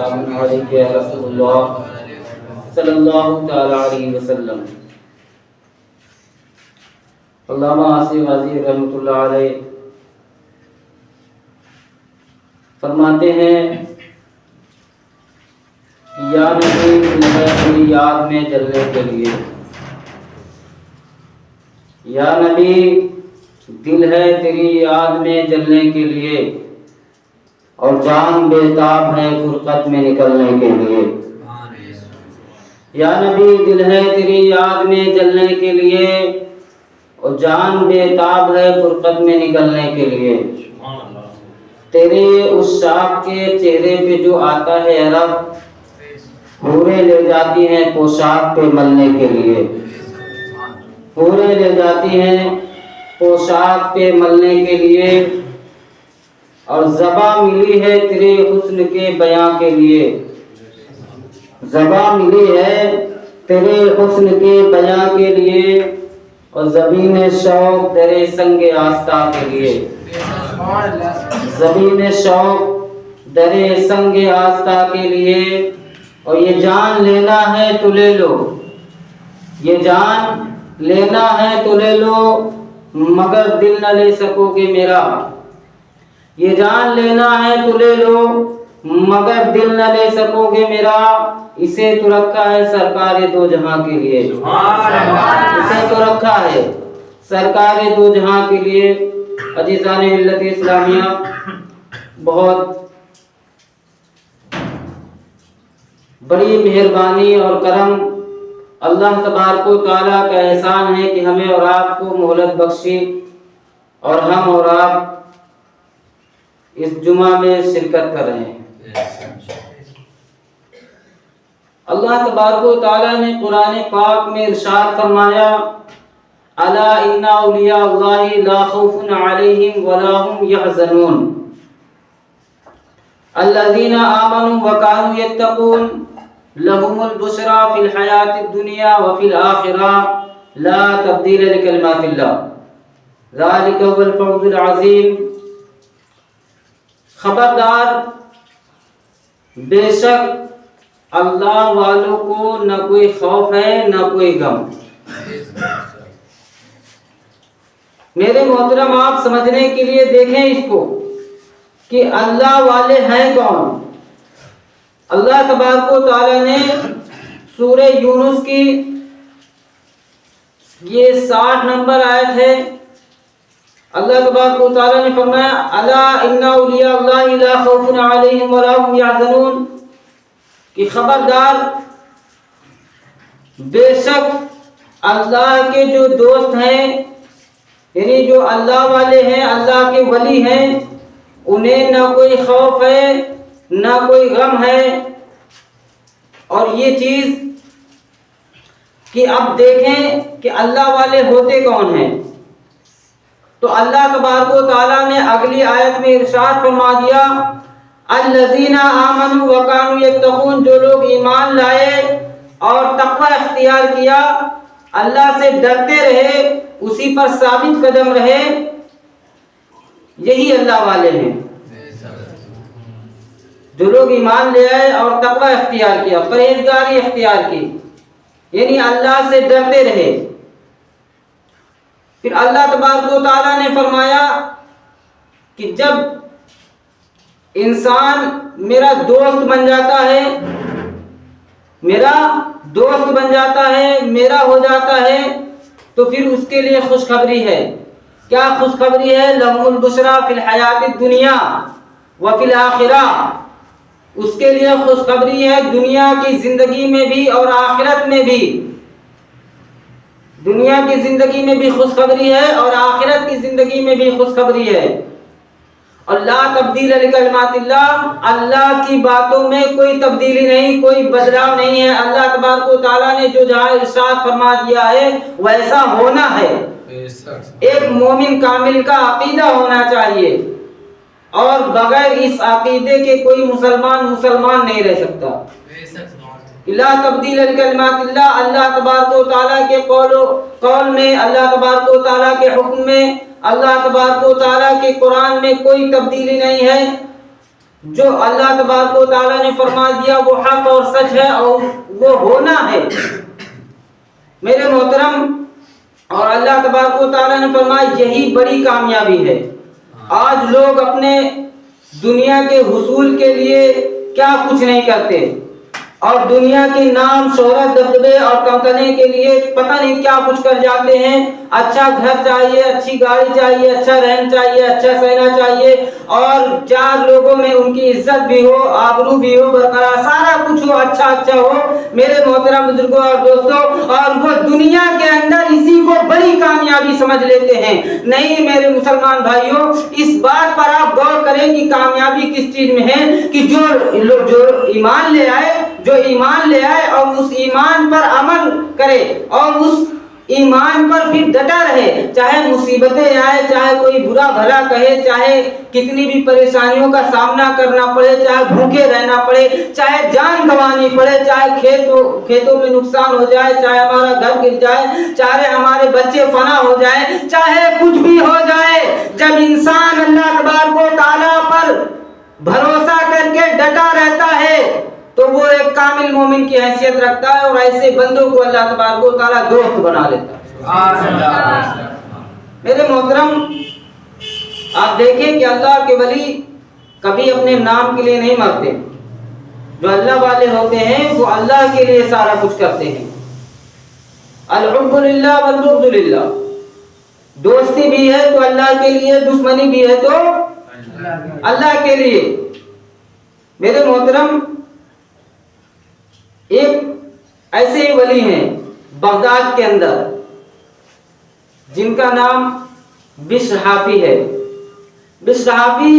والسلام علیک یا رسول اللہ صلی اللہ تعالی علیہ وسلم۔ علامہ آصف غازی رحمۃ اللہ علیہ فرماتے ہیں یا نبی تیری یاد میں جلنے کے لیے، یا نبی دل ہے تیری یاد میں جلنے کے لیے، اور جان بے تاب ہے فرقت میں نکلنے کے لیے۔ یا نبی دل ہے تیری یاد میں جلنے کے لیے، اور جان بے تاب ہے فرقت میں نکلنے کے لیے۔ تیرے اس شاخ کے چہرے پہ جو آتا ہے رب، حوریں لے جاتی ہیں پوشاک پہ ملنے کے لیے، حوریں لے جاتی ہیں پوشاک پہ ملنے کے لیے، اور زباں ملی ہے تیرے حسن کے بیاں کے لیے، زباں ملی ہے تیرے حسن کے بیاں کے لیے، اور زبین شوق تیرے سنگ آستہ کے لیے، زبین شوق درے سنگ آستہ کے لیے۔ اور یہ جان لینا ہے تو لے لو، یہ جان لینا ہے تو لے لو، مگر دل نہ لے سکو گے میرا، یہ جان لینا ہے تو لے لو، مگر دل نہ لے سکو گے میرا، اسے تو رکھا ہے سرکار دو جہاں کے لیے، اسے تو رکھا ہے سرکار دو جہاں کے لیے۔ عزیزان ملت اسلامیہ، بہت بڑی مہربانی اور کرم اللہ تبارک و تعالیٰ کا احسان ہے کہ ہمیں اور آپ کو مہلت بخشی، اور ہم اور آپ اس جمعہ میں شرکت کر رہے ہیں۔ اللہ تبارک و تعالیٰ نے قرآن پاک میں ارشاد فرمایا، الا ان اولیاء اللہ لا خوف علیہم ولا هم يحزنون الذین آمنوا وكانوا يتقون لهم البشرى في الحیاة الدنیا وفي الآخرة لا تبدیل لکلمات اللہ ذلك هو الفوز العظیم۔ خبردار، بے شک اللہ والوں کو نہ کوئی خوف ہے نہ کوئی غم۔ میرے محترم، آپ سمجھنے کے لیے دیکھیں اس کو کہ اللہ والے ہیں کون۔ اللہ تبارک و تعالی نے سورہ یونس کی یہ 60 نمبر آیت ہے، اللہ تبارک و تعالی نے فرمایا الا ان اولیاء اللہ لا خوف علیہم ولا هم يحزنون، کہ خبردار، بے شک اللہ کے جو دوست ہیں، یعنی جو اللہ والے ہیں، اللہ کے ولی ہیں، انہیں نہ کوئی خوف ہے نہ کوئی غم ہے۔ اور یہ چیز کہ اب دیکھیں کہ اللہ والے ہوتے کون ہیں، تو اللہ تبارک و تعالیٰ نے اگلی آیت میں ارشاد فرما دیا، الذین آمنوا وکانوا یتقون، جو لوگ ایمان لائے اور تقوی اختیار کیا، اللہ سے ڈرتے رہے، اسی پر ثابت قدم رہے، یہی اللہ والے ہیں۔ جو لوگ ایمان لے آئے اور تقوی اختیار کیا، پرہیزگاری اختیار کی، یعنی اللہ سے ڈرتے رہے۔ پھر اللہ تبارک و تعالیٰ نے فرمایا کہ جب انسان میرا دوست بن جاتا ہے، میرا دوست بن جاتا ہے، میرا ہو جاتا ہے، تو پھر اس کے لیے خوشخبری ہے۔ کیا خوشخبری ہے؟ لہم البشریٰ فی الحیات الدنیا وفی الآخرہ، اس کے لیے خوشخبری ہے دنیا کی زندگی میں بھی اور آخرت میں بھی، دنیا کی زندگی میں بھی خوشخبری ہے اور آخرت کی زندگی میں بھی خوشخبری ہے۔ اور لا تبدیل لکلمات اللہ، اللہ کی باتوں میں کوئی تبدیلی نہیں، کوئی بدلاؤ نہیں ہے۔ اللہ تبارک و تعالیٰ نے جو جہاں ارشاد فرما دیا ہے ویسا ہونا ہے۔ ایک مومن کامل کا عقیدہ ہونا چاہیے، اور بغیر اس عقیدے کے کوئی مسلمان نہیں رہ سکتا۔ لا تبدیل لکلمات اللہ، اللہ تبارک و تعالیٰ کے قول میں، اللہ تبارک و تعالیٰ کے حکم میں، اللہ تبارک و تعالیٰ کے قرآن میں کوئی تبدیلی نہیں ہے۔ جو اللہ تبارک و تعالیٰ نے فرما دیا وہ حق اور سچ ہے اور وہ ہونا ہے میرے محترم. اور اللہ تبارک و تعالیٰ نے فرمایا یہی بڑی کامیابی ہے. آج لوگ اپنے دنیا کے حصول کے لیے کیا کچھ نہیں کرتے اور دنیا کے نام شہرت دبدبے اور کمکنے کے لیے پتہ نہیں کیا کچھ کر جاتے ہیں. اچھا گھر چاہیے, اچھی گاڑی چاہیے, اچھا رہن چاہیے, اچھا سہنا چاہیے اور چار لوگوں میں ان کی عزت بھی ہو, آبرو بھی ہو برقرار, سارا کچھ ہو, اچھا اچھا ہو میرے محترم بزرگوں اور دوستوں. اور وہ دنیا کے اندر اسی کو بڑی کامیابی سمجھ لیتے ہیں. نہیں میرے مسلمان بھائیوں, اس بات پر آپ غور کریں کہ کامیابی کس چیز میں ہے کہ جو ایمان لے آئے اور اس ایمان پر عمل کرے اور اس ایمان پر پھر ڈٹا رہے, چاہے مصیبتیں آئے, چاہے کوئی برا بھلا کہے, چاہے کتنی بھی پریشانیوں کا سامنا کرنا پڑے, چاہے بھوکے رہنا پڑے, چاہے جان گنوانی پڑے, چاہے کھیتوں میں نقصان ہو جائے, چاہے ہمارا گھر گر جائے, چاہے ہمارے بچے فنا ہو جائے, چاہے کچھ بھی ہو جائے, جب انسان اللہ تبارک و تعالیٰ پر بھروسہ کر کے ڈٹا رہتا ہے تو وہ ایک کامل مومن کی حیثیت رکھتا ہے اور ایسے بندوں کو اللہ تبارک و تعالیٰ دوست بنا لیتا ہے. میرے محترم, آپ دیکھیں کہ اللہ کے ولی کبھی اپنے نام کے لیے نہیں مرتے. جو اللہ والے ہوتے ہیں وہ اللہ کے لیے سارا کچھ کرتے ہیں. الحب للہ والبغض للہ, دوستی بھی ہے تو اللہ کے لیے, دشمنی بھی ہے تو اللہ کے لیے. میرے محترم, ایک ایسے ہی ولی ہیں بغداد کے اندر جن کا نام بشر حافی ہے. بشر حافی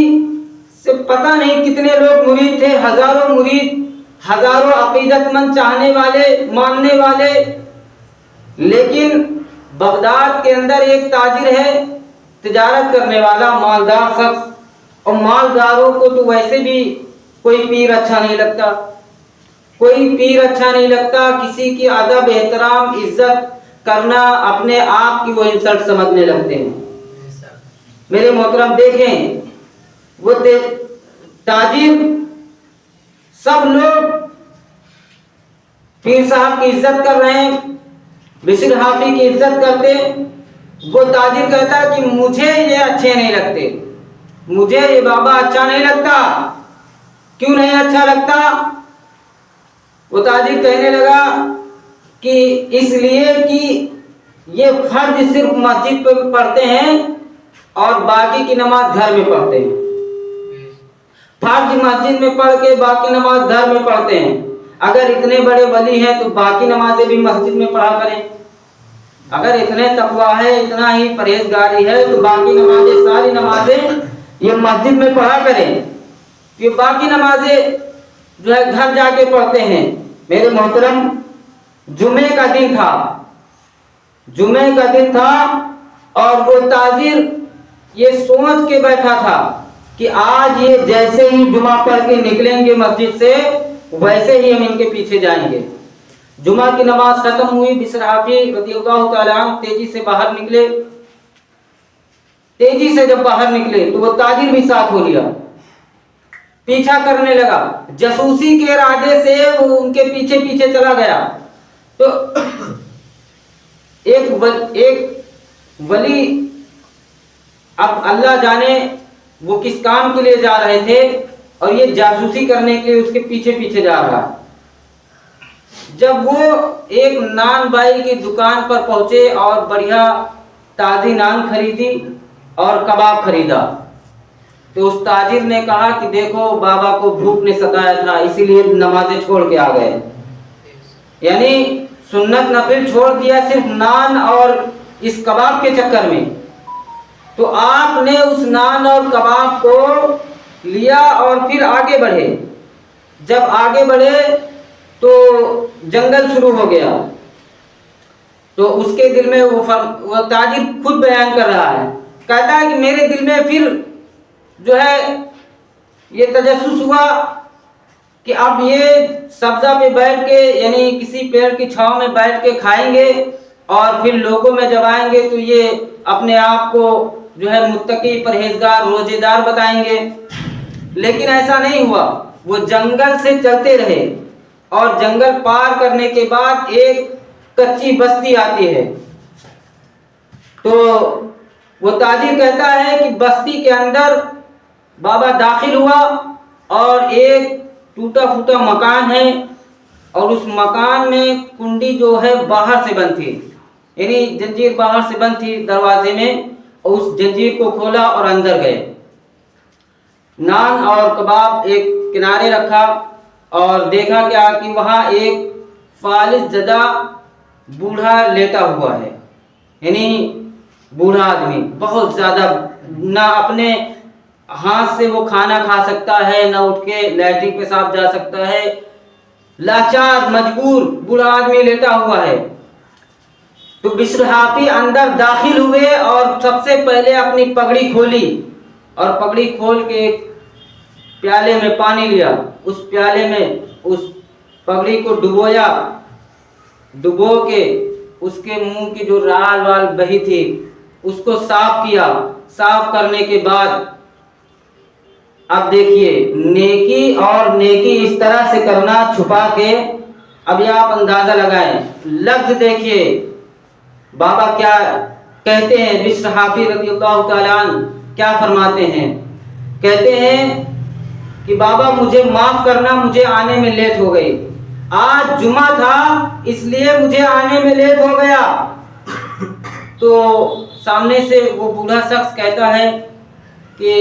سے پتہ نہیں کتنے لوگ مرید تھے, ہزاروں مرید, ہزاروں عقیدت مند, چاہنے والے, ماننے والے. لیکن بغداد کے اندر ایک تاجر ہے, تجارت کرنے والا, مالدار شخص, اور مالداروں کو تو ویسے بھی کوئی پیر اچھا نہیں لگتا, کوئی پیر اچھا نہیں لگتا. کسی کی ادب, احترام, عزت کرنا اپنے آپ کی وہ انسلٹ سمجھنے لگتے ہیں. میرے محترم دیکھیں, وہ تاجر, سب لوگ پیر صاحب کی عزت کر رہے ہیں, بشر حافی کی عزت کرتے. وہ تاجر کہتا کہ مجھے یہ اچھے نہیں لگتے, مجھے یہ بابا اچھا نہیں لگتا. کیوں نہیں اچھا لگتا؟ وہ تاجر کہنے لگا کہ اس لیے کہ یہ فرض صرف مسجد پہ پڑھتے ہیں اور باقی کی نماز گھر میں پڑھتے ہیں. فرض مسجد میں پڑھ کے باقی نماز گھر میں پڑھتے ہیں. اگر اتنے بڑے ولی ہیں تو باقی نمازیں بھی مسجد میں پڑھا کریں. اگر اتنے تقویٰ ہے, اتنا ہی پرہیزگاری ہے تو باقی نمازیں, ساری نمازیں یہ مسجد میں پڑھا کریں. یہ باقی نمازیں جو ہے گھر جا کے پڑھتے ہیں. میرے محترم, جمعے کا دن تھا اور وہ تاجر یہ سوچ کے بیٹھا تھا کہ آج یہ جیسے ہی جمعہ پڑھ کے نکلیں گے مسجد سے ویسے ہی ہم ان کے پیچھے جائیں گے. جمعہ کی نماز ختم ہوئی, بشر حافی رضی اللہ تعالیٰ عنہ تیزی سے باہر نکلے. تیزی سے جب باہر نکلے تو وہ تاجر بھی ساتھ ہو لیا, پیچھا کرنے لگا. جاسوسی کے ارادے سے وہ ان کے پیچھے پیچھے چلا گیا. تو ایک ولی, اب اللہ جانے وہ کس کام کے لیے جا رہے تھے اور یہ جاسوسی کرنے کے لیے اس کے پیچھے پیچھے جا رہا. جب وہ ایک نان بائی کی دکان پر پہنچے اور بڑھیا تازی نان خریدی اور کباب خریدا تو اس تاجر نے کہا کہ دیکھو بابا کو بھوک نے ستایا تھا اسی لیے نمازیں چھوڑ کے آ گئے. یعنی سنت نفل چھوڑ دیا صرف نان اور اس کباب کے چکر میں. تو آپ نے اس نان اور کباب کو لیا اور پھر آگے بڑھے. جب آگے بڑھے تو جنگل شروع ہو گیا. تو اس کے دل میں وہ تاجر خود بیان کر رہا ہے, کہتا ہے کہ میرے دل میں پھر جو ہے یہ تجسس ہوا کہ اب یہ سبزہ پہ بیٹھ کے یعنی کسی پیڑ کی چھاؤں میں بیٹھ کے کھائیں گے اور پھر لوگوں میں جب آئیں گے تو یہ اپنے آپ کو جو ہے متقی, پرہیزگار, روزے دار بتائیں گے. لیکن ایسا نہیں ہوا، وہ جنگل سے چلتے رہے اور جنگل پار کرنے کے بعد ایک کچی بستی آتی ہے، تو وہ تاجر کہتا ہے کہ بستی کے اندر بابا داخل ہوا اور ایک ٹوٹا پھوٹا مکان ہے، اور اس مکان میں کنڈی جو ہے باہر سے بند تھی، یعنی جنجیر باہر سے بند تھی دروازے میں، اور اس جنجیر کو کھولا اور اندر گئے۔ نان اور کباب ایک کنارے رکھا اور دیکھا کیا کہ وہاں ایک فالج زدہ بوڑھا لیٹا ہوا ہے، یعنی بوڑھا آدمی، بہت زیادہ، نہ اپنے ہاتھ سے وہ کھانا کھا سکتا ہے، نہ اٹھ کے لیٹرین پیشاب جا سکتا ہے، لاچار مجبور بوڑھا آدمی لیٹا ہوا ہے۔ تو بشر حافی اندر داخل ہوئے اور سب سے پہلے اپنی پگڑی کھولی اور پگڑی کھول کے ایک پیالے میں پانی لیا، اس پیالے میں اس پگڑی کو ڈبویا، ڈبو کے اس کے منہ کی جو رال وال بہی تھی اس کو صاف کیا۔ صاف کرنے کے بعد اب دیکھیے نیکی اور نیکی اس طرح سے کرنا چھپا کے، ابھی آپ اندازہ لگائیں، لفظ دیکھیے بابا کیا کہتے ہیں، بشر حافی رضی اللہ تعالیٰ عنہ کیا فرماتے ہیں، کہتے ہیں کہ بابا مجھے معاف کرنا، مجھے آنے میں لیٹ ہو گئی، آج جمعہ تھا اس لیے مجھے آنے میں لیٹ ہو گیا۔ تو سامنے سے وہ بوڑھا شخص کہتا ہے کہ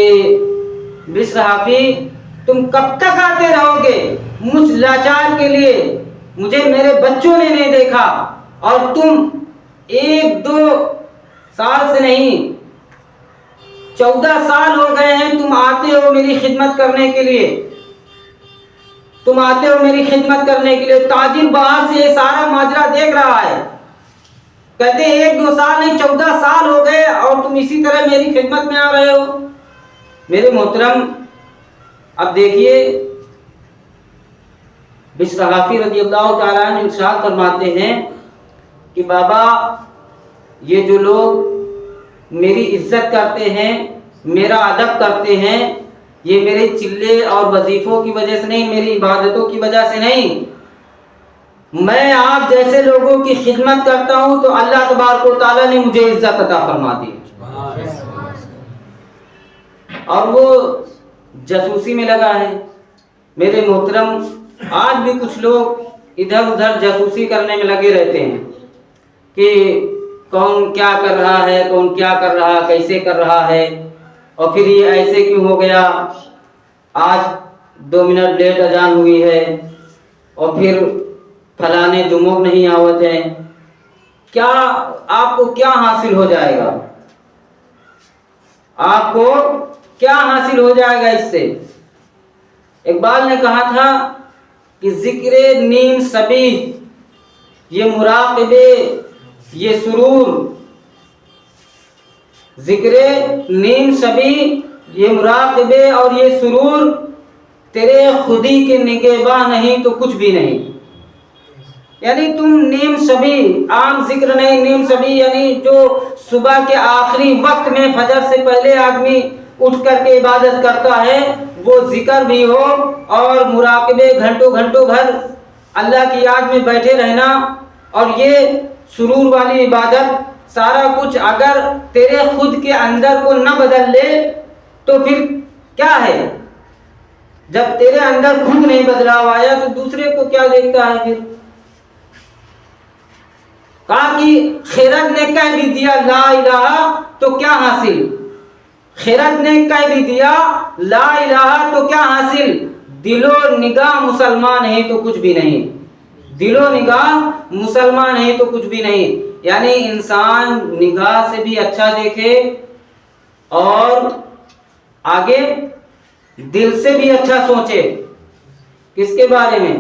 بشر حافی تم کب تک آتے رہو گے مجھ لاچار کے لیے؟ مجھے میرے بچوں نے نہیں دیکھا اور تم 1-2 سال سے نہیں 14 سال ہو گئے ہیں تم آتے ہو میری خدمت کرنے کے لیے، تم آتے ہو میری خدمت کرنے کے لیے۔ تاجر باہر سے یہ سارا ماجرا دیکھ رہا ہے، کہتے ہیں 1-2 سال نہیں 14 سال ہو گئے اور تم اسی طرح میری خدمت میں آ رہے ہو۔ میرے محترم اب دیکھیے بشر حافی رضی اللہ تعالیٰ عنہ ارشاد فرماتے ہیں کہ بابا یہ جو لوگ میری عزت کرتے ہیں، میرا ادب کرتے ہیں، یہ میرے چلے اور وظیفوں کی وجہ سے نہیں، میری عبادتوں کی وجہ سے نہیں، میں آپ جیسے لوگوں کی خدمت کرتا ہوں تو اللہ تبارک و تعالیٰ نے مجھے عزت عطا فرما دی۔ اور وہ جاسوسی میں لگا ہے۔ میرے محترم آج بھی کچھ لوگ ادھر ادھر جاسوسی کرنے میں لگے رہتے ہیں کہ کون کیا کر رہا ہے، کون کیا کر رہا، کیسے کر رہا ہے، اور پھر یہ ایسے کیوں ہو گیا، آج 2 منٹ لیٹ اذان ہوئی ہے، اور پھر فلانے جمعہ نہیں آوت ہے۔ کیا آپ کو کیا حاصل ہو جائے گا؟ آپ کو کیا حاصل ہو جائے گا اس سے؟ اقبال نے کہا تھا کہ ذکر نیم سبی یہ مراقبے یہ سرور، ذکر نیم سبی یہ مراقبے اور یہ سرور، تیرے خودی کے نگہباں نہیں تو کچھ بھی نہیں۔ یعنی تم نیم شبی، عام ذکر نہیں، نیم شبی یعنی جو صبح کے آخری وقت میں فجر سے پہلے آدمی اٹھ کر کے عبادت کرتا ہے، وہ ذکر بھی ہو اور مراقبے گھنٹوں گھنٹوں بھر اللہ کی یاد میں بیٹھے رہنا، اور یہ سرور والی عبادت سارا کچھ اگر تیرے خود کے اندر کو نہ بدل لے تو پھر کیا ہے؟ جب تیرے اندر خود نہیں بدلاؤ آیا تو دوسرے کو کیا دیکھتا ہے؟ پھر کہا کہ خیرت نے کہہ بھی دیا لا الہ تو کیا حاصل، خیرت نے کہہ بھی دیا لا الہ تو کیا حاصل، دل و نگاہ مسلمان نہیں تو کچھ بھی نہیں، دل و نگاہ مسلمان نہیں تو کچھ بھی نہیں۔ یعنی انسان نگاہ سے بھی اچھا دیکھے اور آگے دل سے بھی اچھا سوچے۔ کس کے بارے میں؟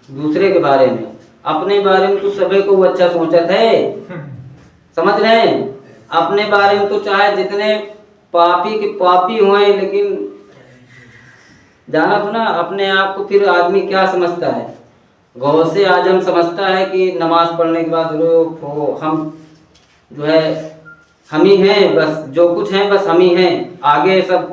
دوسرے کے بارے میں۔ اپنے بارے میں تو سبھی کو وہ اچھا سوچت ہے، سمجھ رہے ہیں؟ اپنے بارے میں تو چاہے جتنے پاپی کے پاپی ہوئے، لیکن جانا تو نا اپنے آپ کو پھر آدمی کیا سمجھتا ہے، غوث اعظم سمجھتا ہے کہ نماز پڑھنے کے بعد ہم جو ہے ہم ہی ہیں، بس جو کچھ ہیں بس ہم ہی ہیں، آگے سب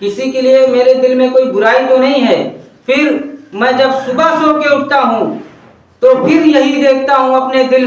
کسی کے لیے میرے دل میں کوئی برائی تو نہیں ہے. پھر میں جب صبح سو کے اٹھتا ہوں تو پھر یہی دیکھتا ہوں اپنے دل